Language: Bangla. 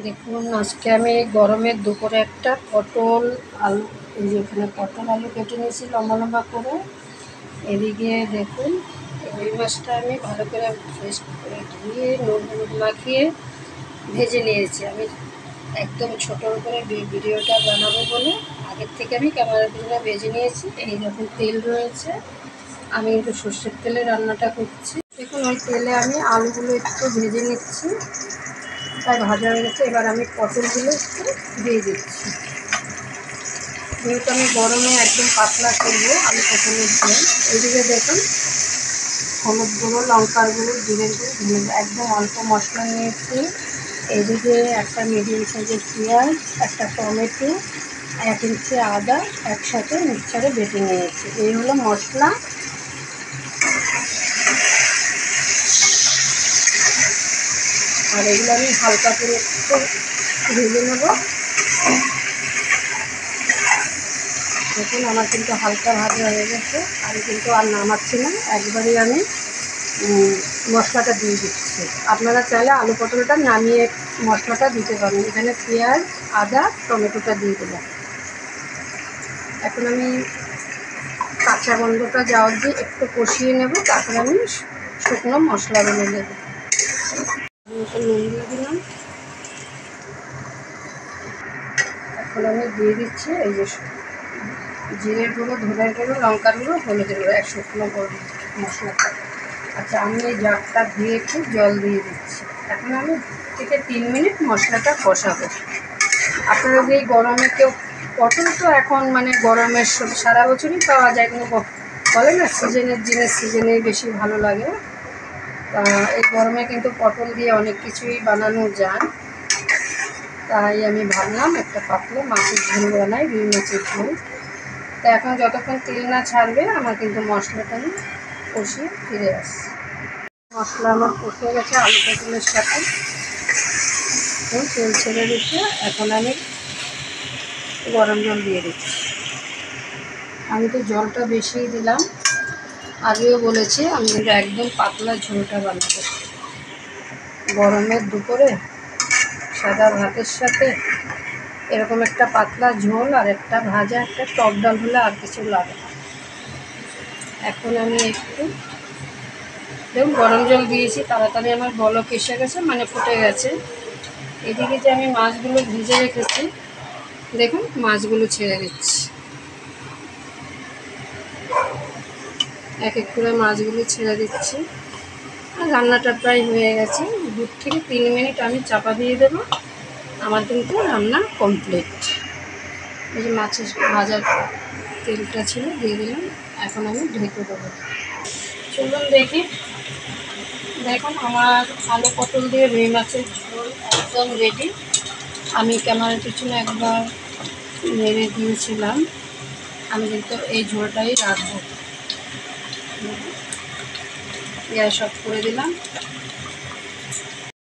দেখুন আজকে আমি গরমের দুপুরে একটা পটল আলু, এই যে এখানে পটল আলু কেটে নিয়েছি লম্বা লম্বা করে। এদিকে দেখুন রুই মাছটা আমি ভালো করে ফ্রেশ করে ধুয়ে নুন হলুদ মাখিয়ে ভেজে নিয়েছি। আমি একদম ছোটোর করে ভিডিওটা বানাবো বলে আগের থেকে আমি ক্যামেরার পিছনে ভেজে নিয়েছি। এই দেখুন তেল রয়েছে, আমি কিন্তু সর্ষের তেলে রান্নাটা করছি। দেখুন ওই তেলে আমি আলুগুলো একটু ভেজে নিচ্ছি, তাই ভাজা হয়ে গেছে। এবার আমি পটলগুলো একটু দিয়ে দিচ্ছি। যেহেতু আমি গরমে একদম পাতলা করবো আলু পটলের ঝোল। এইদিকে দেখুন হলুদ গুঁড়ো, লঙ্কার গুঁড়ো, জিরের গুঁড়ো, ধনে একদম অল্প মশলা নিয়েছি। এদিকে একটা মিডিয়াম সাইজের পেঁয়াজ, একটা টমেটো, 1 ইঞ্চি আদা একসাথে মিক্সচারে বেটে নিয়েছি। এই হলো মশলা। আর এগুলো আমি হালকা করে একটু ভেজে নেব। দেখুন আমার কিন্তু হালকা ভাজা হয়ে গেছে, আমি কিন্তু আর নামাচ্ছি না, একবারই আমি মশলাটা দিয়ে দিচ্ছি। আপনারা চাইলে আলু পটলটা নামিয়ে মশলাটা দিতে পারেন। এখানে পেঁয়াজ, আদা, টমেটোটা দিয়ে দেবো। এখন আমি কাঁচা গন্ধটা যাওয়ার দিয়ে একটু কষিয়ে নেব, তারপরে আমি শুকনো মশলাগুলো দেবো। নুন দিয়ে দিলাম। এখন আমি দিয়ে দিচ্ছি এই যে জিরের গুঁড়ো, ধনের গুঁড়ো, লঙ্কার গুঁড়ো, হলুদের গুঁড়ো, এক শুকনো মশলাটা। আচ্ছা, আমি এই জারটা দিয়ে একটু জল দিয়ে দিচ্ছি। এখন আমি 3 মিনিট মশলাটা কষাবো। আপনারা যে এই গরমে কেউ পটল তো এখন মানে গরমের সারা বছরই পাওয়া যায়, কিন্তু বলে না সিজনের জিনিস সিজনেই বেশি ভালো লাগে। তা এই গরমে কিন্তু পটল দিয়ে অনেক কিছুই বানানো যায়। তাই আমি ভাবলাম একটা পাতলা মাছের ঝোল বানাই, রুই মাছের ঝোল। তা এখন যতক্ষণ তেল না ছাড়বে আমার কিন্তু মশলাটা আমি কষিয়ে ফিরে আসছি। মশলা আমার কষে গেছে আলু পটলের সাথে, তেল ছেড়ে দিচ্ছে। এখন আমি গরম জল দিয়ে দিচ্ছি। আমি তো জলটা বেশিই দিলাম, আগেও বলেছি আমি কিন্তু একদম পাতলা ঝোলটা বানাবো। গরমের দুপুরে সাদা ভাতের সাথে এরকম একটা পাতলা ঝোল আর একটা ভাজা, একটা টক ডাল হলে আর কিছু লাগে না। এখন আমি একটু দেখুন গরম জল দিয়েছি, তাড়াতাড়ি আমার বলক এসে গেছে, মানে ফুটে গেছে। এদিকে যে আমি মাছগুলো ভিজে রেখেছি, দেখুন মাছগুলো ছেড়ে দিচ্ছি। এক এক করে মাছগুলো ছেড়ে দিচ্ছি। আর রান্নাটা প্রায় হয়ে গেছে। 2 থেকে 3 মিনিট আমি চাপা দিয়ে দেবো, আমার কিন্তু রান্না কমপ্লিট। এই যে মাছের ভাজার তেলটা ছিল দিয়ে দিলাম, এখন আমি ঢেকে দেবো। চলুন দেখি। দেখুন আমার আলু পটল দিয়ে রুই মাছের ঝোল একদম রেডি। আমি ক্যামেরার পিছনে একবার নেড়ে দিয়েছিলাম, আমি কিন্তু এই ঝোলটাই রাখবো। গ্যাস অফ করে দিলাম।